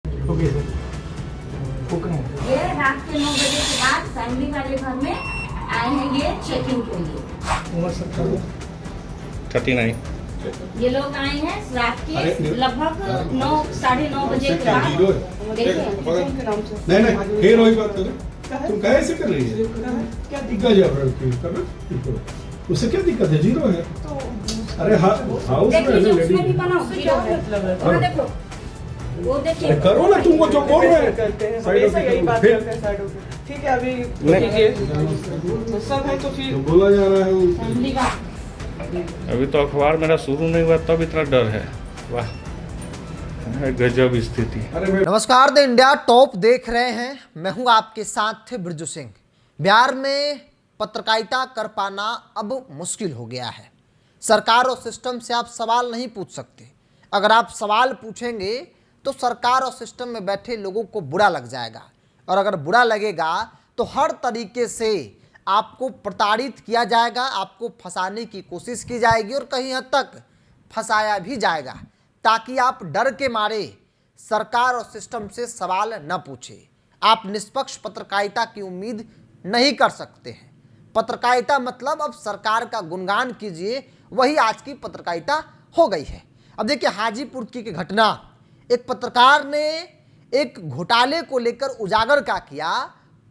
Okay sir. ये रात के 9 बजे के बाद फैमिली वाले घर में आए हैं ये चेकिंग के लिए। उम्र सर 39। ये लोग आए हैं रात के लगभग 9 साढ़े 9 बजे के बाद। देखिए नहीं फिर वही बात करें, तुम कैसे कर रही है? क्या दिक्कत है? उससे क्या दिक्कत है? जीरो है। अरे हाउस में देखिए लेडी उसमें भी बनाओ जीरो है। वहाँ देखो वो देखिए करो ना, तुमको जो बोल रहे हैं करते हैं साइड हमेशा यही बात फिर करते हैं साइड होके। ठीक है अभी कीजिए सब है तो फिर बोला जा रहा है फैमिली का अभी तो अखबार मेरा शुरू नहीं हुआ तब इतना डर है। वाह, गजब स्थिति। अरे मैं नमस्कार, द इंडिया टॉप देख रहे हैं। मैं हूं आपके साथ बिरजू सिंह। बिहार में पत्रकारिता कर पाना अब मुश्किल हो गया है। सरकार और सिस्टम से आप सवाल नहीं पूछ सकते। अगर आप सवाल पूछेंगे तो सरकार और सिस्टम में बैठे लोगों को बुरा लग जाएगा, और अगर बुरा लगेगा तो हर तरीके से आपको प्रताड़ित किया जाएगा, आपको फंसाने की कोशिश की जाएगी और कहीं हद तक फंसाया भी जाएगा, ताकि आप डर के मारे सरकार और सिस्टम से सवाल न पूछें। आप निष्पक्ष पत्रकारिता की उम्मीद नहीं कर सकते हैं। पत्रकारिता मतलब अब सरकार का गुणगान कीजिए, वही आज की पत्रकारिता हो गई है। अब देखिए हाजीपुर की घटना, एक पत्रकार ने एक घोटाले को लेकर उजागर क्या किया,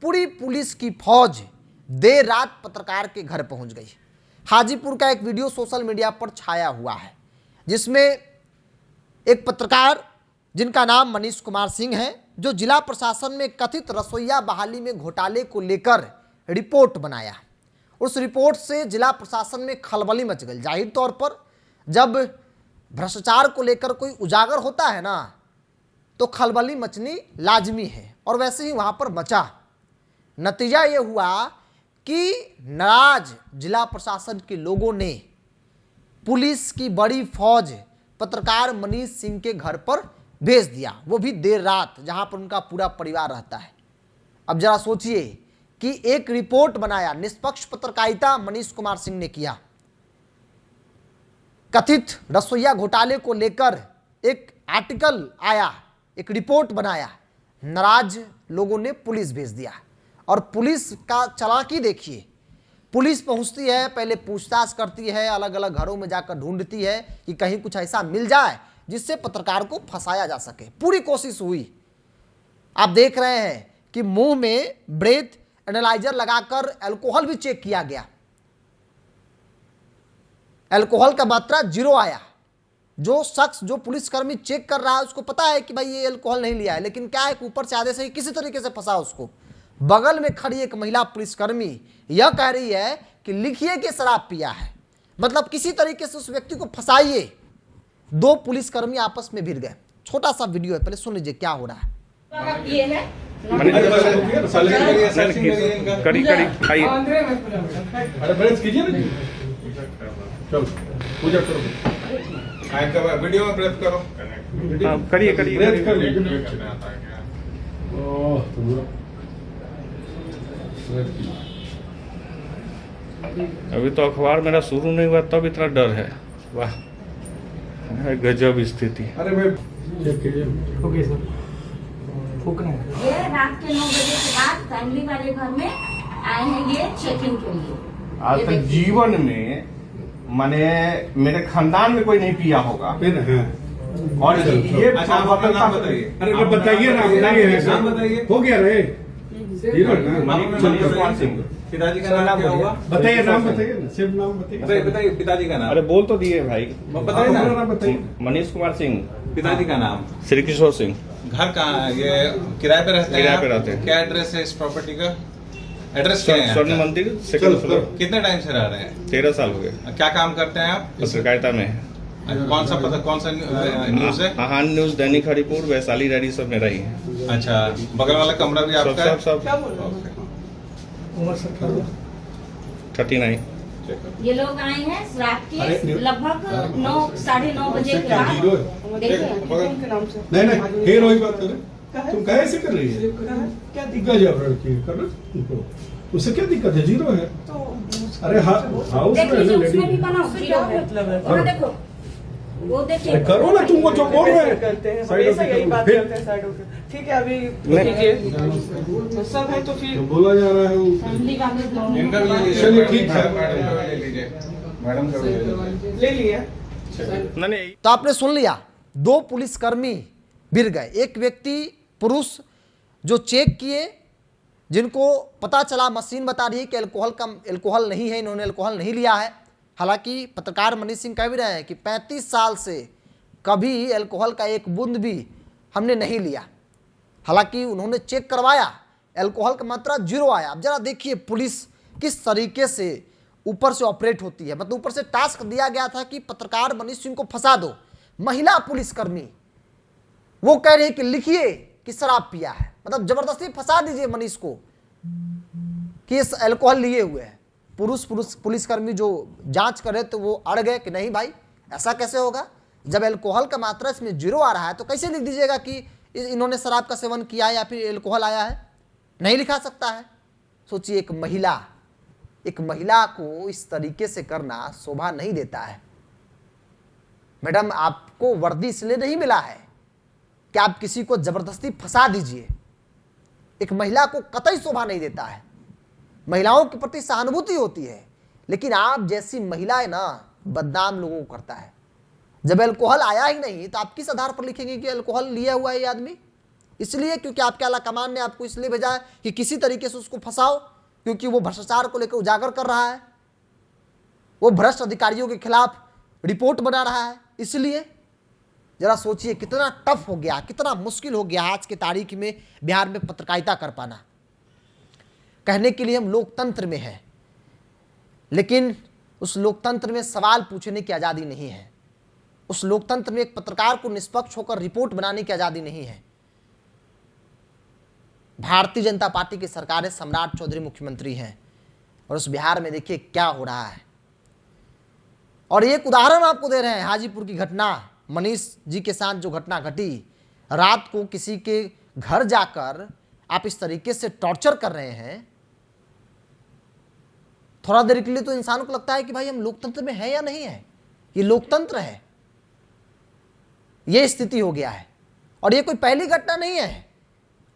पूरी पुलिस की फौज देर रात पत्रकार के घर पहुंच गई। हाजीपुर का एक वीडियो सोशल मीडिया पर छाया हुआ है, जिसमें एक पत्रकार जिनका नाम मनीष कुमार सिंह है, जो जिला प्रशासन में कथित रसोइया बहाली में घोटाले को लेकर रिपोर्ट बनाया। उस रिपोर्ट से जिला प्रशासन में खलबली मच गई। जाहिर तौर पर जब भ्रष्टाचार को लेकर कोई उजागर होता है ना, तो खलबली मचनी लाजमी है, और वैसे ही वहाँ पर मचा। नतीजा ये हुआ कि नाराज जिला प्रशासन के लोगों ने पुलिस की बड़ी फौज पत्रकार मनीष सिंह के घर पर भेज दिया, वो भी देर रात, जहाँ पर उनका पूरा परिवार रहता है। अब जरा सोचिए कि एक रिपोर्ट बनाया, निष्पक्ष पत्रकारिता मनीष कुमार सिंह ने किया, कथित रसोइया घोटाले को लेकर एक आर्टिकल आया, एक रिपोर्ट बनाया, नाराज लोगों ने पुलिस भेज दिया। और पुलिस का चालाकी देखिए, पुलिस पहुंचती है, पहले पूछताछ करती है, अलग अलग घरों में जाकर ढूंढती है कि कहीं कुछ ऐसा मिल जाए जिससे पत्रकार को फंसाया जा सके। पूरी कोशिश हुई। आप देख रहे हैं कि मुंह में ब्रेथ एनालाइजर लगाकर अल्कोहल भी चेक किया गया, अल्कोहल का मात्रा 0 आया। जो शख्स, जो पुलिसकर्मी चेक कर रहा है, उसको पता है कि भाई ये अल्कोहल नहीं लिया है, लेकिन क्या है, ऊपर से आधे से ही किसी तरीके से फंसा उसको। बगल में खड़ी एक महिला पुलिसकर्मी यह कह रही है कि लिखिए कि शराब पिया है, मतलब किसी तरीके से उस व्यक्ति को फंसाइए। 2 पुलिसकर्मी आपस में भिड़ गए। छोटा सा वीडियो है, पहले सुन लीजिए क्या हो रहा है। ये है कड़ी कड़ी खाइए। अरे बड़े कीजिए ना जी। चलो पूजा करो, वीडियो में ब्रेथ करो। हाँ, करिए करिए ब्रेथ कर करिए। लीजिए। ओह तुम अभी तो अखबार मेरा शुरू नहीं हुआ तब इतना डर है। वाह, गजब स्थिति। अरे मैं चेक कीजिए। Okay sir. फूकना है। ये रात के 9 बजे के बाद फैमिली वाले घर में आए हैं ये चेकिंग के लिए। आज ये तक देखिए। जीवन में माने मेरे खानदान में कोई नहीं पिया होगा। फिर है। और ये अच्छा, आप अपना नाम बताइए। अरे तो बताइए ना, नाम बताइए। हो गया रे जीरो ना। मनीष कुमार सिंह। पिताजी का नाम क्या हुआ? बताइए, नाम बताइए ना, सिर्फ नाम बताइए। बताइए पिताजी का नाम। अरे बोल तो दिए भाई। बताइए ना। नाम बताइए। मनीष कुमार सिंह, पिताजी का नाम। श्री किशोर सिंह। घर कहाँ है? ये किराए पे रहते हैं? किराए आप? पे रहते हैं। क्या एड्रेस है इस प्रॉपर्टी का? एड्रेस क्या है? स्वर्ण आपका? मंदिर, सेकंड फ्लोर। कितने टाइम से रह रहे हैं? 13 साल हो गए। क्या काम करते हैं आप? पत्रकारिता में है। कौन सा न्यूज है? महान न्यूज, दैनिक हरिपुर, वैशाली डायरी सब में रही है। अच्छा, बगल वाला कमरा भी आपका है? सब ओके। उम्र सर 39। ये लोग आए हैं रात के अरे लगभग 9 साढ़े 9 बजे के क्या जीरो बाद। है? देखिए नहीं फिर वही बात करें, तुम कैसे कर रही है? क्या दिक्कत है? करना तुमको उससे क्या दिक्कत है? जीरो है। अरे हाउस में देखिए लेडी उसमें भी बनाओ जीरो है। वहाँ देखो वो देखिए अरे करो ना, तुमको जो बोल रहे हैं करते हैं साइड हमेशा होके यही करो। बात फिर करते हैं साइड होके। ठीक है अभी नहीं। ठीक है सब है तो फिर जो बोला जा रहा है वो फैमिली वाले लोग इनका भी ले लीजिए। चलिए, ठीक है। मैडम का भी ले लीजिए। मैडम का भी ले लीजिए। ले लिया। नहीं तो आपने सुन लिया, 2 पुलिसकर्मी गिर गए। एक व्यक्ति पुरुष जो चेक किए, जिनको पता चला, मशीन बता रही है कि अल्कोहल नहीं है, इन्होंने अल्कोहल नहीं लिया है। हालांकि पत्रकार मनीष सिंह कह भी रहे हैं कि 35 साल से कभी अल्कोहल का एक बूंद भी हमने नहीं लिया। हालांकि उन्होंने चेक करवाया, अल्कोहल का मात्रा 0 आया। अब जरा देखिए पुलिस किस तरीके से ऊपर से ऑपरेट होती है। मतलब ऊपर से टास्क दिया गया था कि पत्रकार मनीष सिंह को फंसा दो। महिला पुलिसकर्मी वो कह रही है कि लिखिए कि शराब पिया है, मतलब जबरदस्ती फंसा दीजिए मनीष को कि इस अल्कोहल लिए हुए हैं। पुरुष पुलिसकर्मी जो जांच करे तो वो अड़ गए कि नहीं भाई ऐसा कैसे होगा, जब अल्कोहल का मात्रा इसमें 0 आ रहा है तो कैसे लिख दीजिएगा कि इन्होंने शराब का सेवन किया है या फिर अल्कोहल आया है, नहीं लिखा सकता है। सोचिए एक महिला को इस तरीके से करना शोभा नहीं देता है। मैडम आपको वर्दी इसलिए नहीं मिला है कि आप किसी को जबरदस्ती फंसा दीजिए। एक महिला को कतई शोभा नहीं देता है। महिलाओं के प्रति सहानुभूति होती है, लेकिन आप जैसी महिला है ना बदनाम लोगों को करता है। जब अल्कोहल आया ही नहीं तो आप किस आधार पर लिखेंगे कि अल्कोहल लिया हुआ है ये आदमी? इसलिए क्योंकि आपके आला कमान ने आपको इसलिए भेजा है कि किसी तरीके से उसको फंसाओ, क्योंकि वो भ्रष्टाचार को लेकर उजागर कर रहा है, वो भ्रष्ट अधिकारियों के खिलाफ रिपोर्ट बना रहा है। इसलिए जरा सोचिए कितना टफ हो गया, कितना मुश्किल हो गया आज की तारीख में बिहार में पत्रकारिता कर पाना। कहने के लिए हम लोकतंत्र में हैं, लेकिन उस लोकतंत्र में सवाल पूछने की आज़ादी नहीं है। उस लोकतंत्र में एक पत्रकार को निष्पक्ष होकर रिपोर्ट बनाने की आज़ादी नहीं है। भारतीय जनता पार्टी की सरकार है, सम्राट चौधरी मुख्यमंत्री हैं, और उस बिहार में देखिए क्या हो रहा है। और एक उदाहरण आपको दे रहे हैं, हाजीपुर की घटना, मनीष जी के साथ जो घटना घटी, रात को किसी के घर जाकर आप इस तरीके से टॉर्चर कर रहे हैं। थोड़ा देर के लिए तो इंसान को लगता है कि भाई हम लोकतंत्र में हैं या नहीं है, ये लोकतंत्र है। ये स्थिति हो गया है, और ये कोई पहली घटना नहीं है,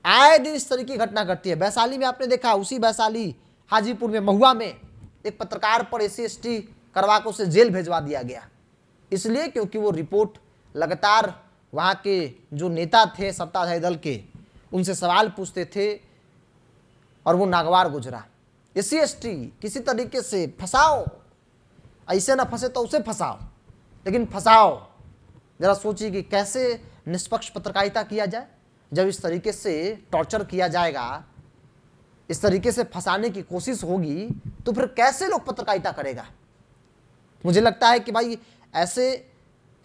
आए दिन इस तरह की घटना घटती है। वैशाली में आपने देखा, उसी वैशाली हाजीपुर में, महुआ में एक पत्रकार पर SC/ST करवा कर उसे जेल भेजवा दिया गया, इसलिए क्योंकि वो रिपोर्ट लगातार वहाँ के जो नेता थे सत्ताधारी दल के, उनसे सवाल पूछते थे और वो नागवार गुजरा। SC/ST किसी तरीके से फंसाओ, ऐसे ना फंसे तो उसे फंसाओ, लेकिन फंसाओ। जरा सोचिए कि कैसे निष्पक्ष पत्रकारिता किया जाए जब इस तरीके से टॉर्चर किया जाएगा, इस तरीके से फंसाने की कोशिश होगी, तो फिर कैसे लोग पत्रकारिता करेगा। मुझे लगता है कि भाई ऐसे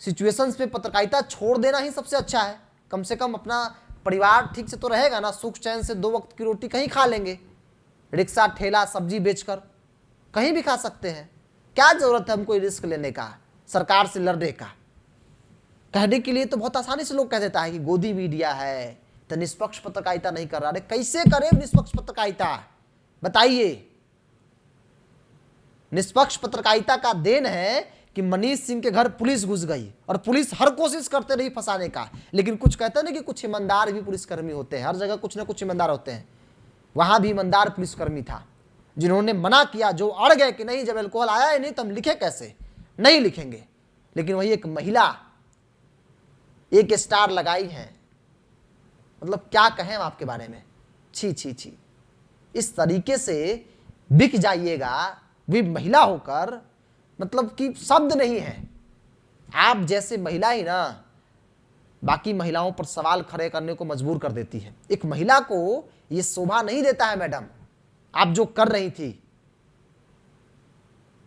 सिचुएशंस पे पत्रकारिता छोड़ देना ही सबसे अच्छा है। कम से कम अपना परिवार ठीक से तो रहेगा ना, सुख चैन से 2 वक्त की रोटी कहीं खा लेंगे, रिक्शा ठेला सब्जी बेचकर कहीं भी खा सकते हैं। क्या जरूरत है हमको रिस्क लेने का, सरकार से लड़ने का। कहने के लिए तो बहुत आसानी से लोग कह देता है कि गोदी मीडिया है तो निष्पक्ष पत्रकारिता नहीं कर रहा। अरे कैसे करें निष्पक्ष पत्रकारिता, बताइए। निष्पक्ष पत्रकारिता का देन है कि मनीष सिंह के घर पुलिस घुस गई, और पुलिस हर कोशिश करते रही फंसाने का, लेकिन कुछ कहते हैं ना कि कुछ ईमानदार भी पुलिसकर्मी होते हैं। हर जगह कुछ ना कुछ ईमानदार होते हैं, वहां भी ईमानदार पुलिसकर्मी था जिन्होंने मना किया, जो अड़ गए कि नहीं जब अल्कोहल आया ही नहीं तो हम लिखे कैसे, नहीं लिखेंगे। लेकिन वही एक महिला एक स्टार लगाई है, मतलब क्या कहें हम आपके बारे में। छी छी छी, इस तरीके से बिक जाइएगा भी महिला होकर, मतलब कि शब्द नहीं है। आप जैसे महिला ही ना बाकी महिलाओं पर सवाल खड़े करने को मजबूर कर देती है। एक महिला को यह शोभा नहीं देता है मैडम, आप जो कर रही थी।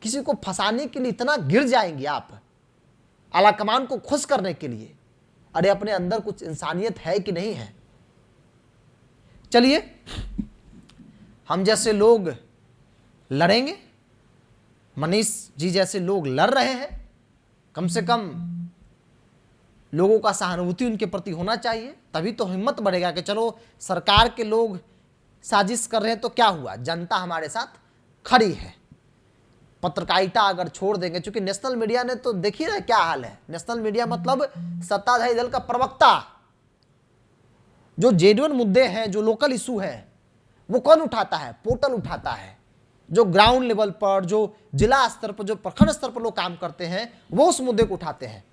किसी को फंसाने के लिए इतना गिर जाएंगी आप, आलाकमान को खुश करने के लिए। अरे अपने अंदर कुछ इंसानियत है कि नहीं है। चलिए हम जैसे लोग लड़ेंगे, मनीष जी जैसे लोग लड़ रहे हैं, कम से कम लोगों का सहानुभूति उनके प्रति होना चाहिए, तभी तो हिम्मत बढ़ेगा कि चलो सरकार के लोग साजिश कर रहे हैं तो क्या हुआ, जनता हमारे साथ खड़ी है। पत्रकारिता अगर छोड़ देंगे, क्योंकि नेशनल मीडिया ने तो देखिए ना क्या हाल है। नेशनल मीडिया मतलब सत्ताधारी दल का प्रवक्ता। जो जेन्युइन मुद्दे हैं, जो लोकल इशू है, वो कौन उठाता है? पोर्टल उठाता है। जो ग्राउंड लेवल पर, जो जिला स्तर पर, जो प्रखंड स्तर पर लोग काम करते हैं, वो उस मुद्दे को उठाते हैं।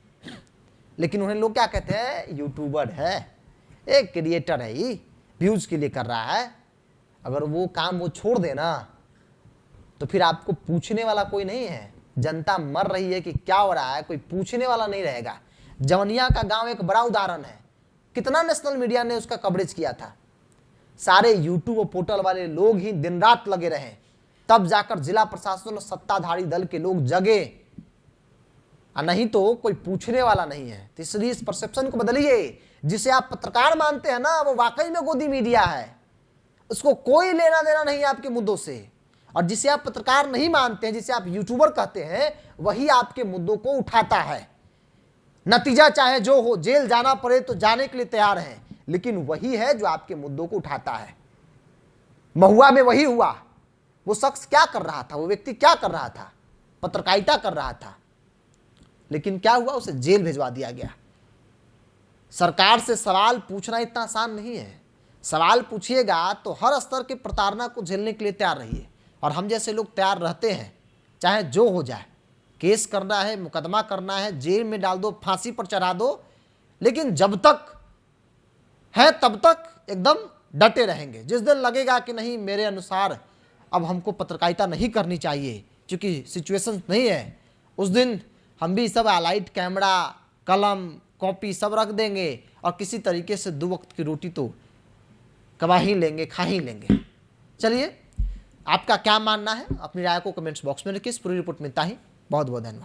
लेकिन उन्हें लोग क्या कहते हैं? यूट्यूबर है, एक क्रिएटर है, ही व्यूज के लिए कर रहा है। अगर वो काम वो छोड़ देना तो फिर आपको पूछने वाला कोई नहीं है। जनता मर रही है कि क्या हो रहा है, कोई पूछने वाला नहीं रहेगा। जवनिया का गांव एक बड़ा उदाहरण है। कितना नेशनल मीडिया ने उसका कवरेज किया था। सारे यूट्यूब और पोर्टल वाले लोग ही दिन रात लगे रहे, तब जाकर जिला प्रशासन और सत्ताधारी दल के लोग जगे, और नहीं तो कोई पूछने वाला नहीं है। तो इसलिए इस परसेप्शन को बदलिए। जिसे आप पत्रकार मानते हैं ना, वो वाकई में गोदी मीडिया है, उसको कोई लेना देना नहीं आपके मुद्दों से। और जिसे आप पत्रकार नहीं मानते हैं, जिसे आप यूट्यूबर कहते हैं, वही आपके मुद्दों को उठाता है। नतीजा चाहे जो हो, जेल जाना पड़े तो जाने के लिए तैयार हैं, लेकिन वही है जो आपके मुद्दों को उठाता है। महुआ में वही हुआ। वो शख्स क्या कर रहा था, वो व्यक्ति क्या कर रहा था? पत्रकारिता कर रहा था, लेकिन क्या हुआ? उसे जेल भिजवा दिया गया। सरकार से सवाल पूछना इतना आसान नहीं है। सवाल पूछिएगा तो हर स्तर की प्रताड़ना को झेलने के लिए तैयार रहिए, और हम जैसे लोग तैयार रहते हैं। चाहे जो हो जाए, केस करना है, मुकदमा करना है, जेल में डाल दो, फांसी पर चढ़ा दो, लेकिन जब तक है तब तक एकदम डटे रहेंगे। जिस दिन लगेगा कि नहीं, मेरे अनुसार अब हमको पत्रकारिता नहीं करनी चाहिए क्योंकि सिचुएशन नहीं है, उस दिन हम भी सब लाइट, कैमरा, कलम, कॉपी सब रख देंगे और किसी तरीके से 2 वक्त की रोटी तो कमा ही लेंगे, खा ही लेंगे। चलिए, आपका क्या मानना है? अपनी राय को कमेंट्स बॉक्स में रखिए। इस पूरी रिपोर्ट में इतना ही। बहुत बहुत धन्यवाद।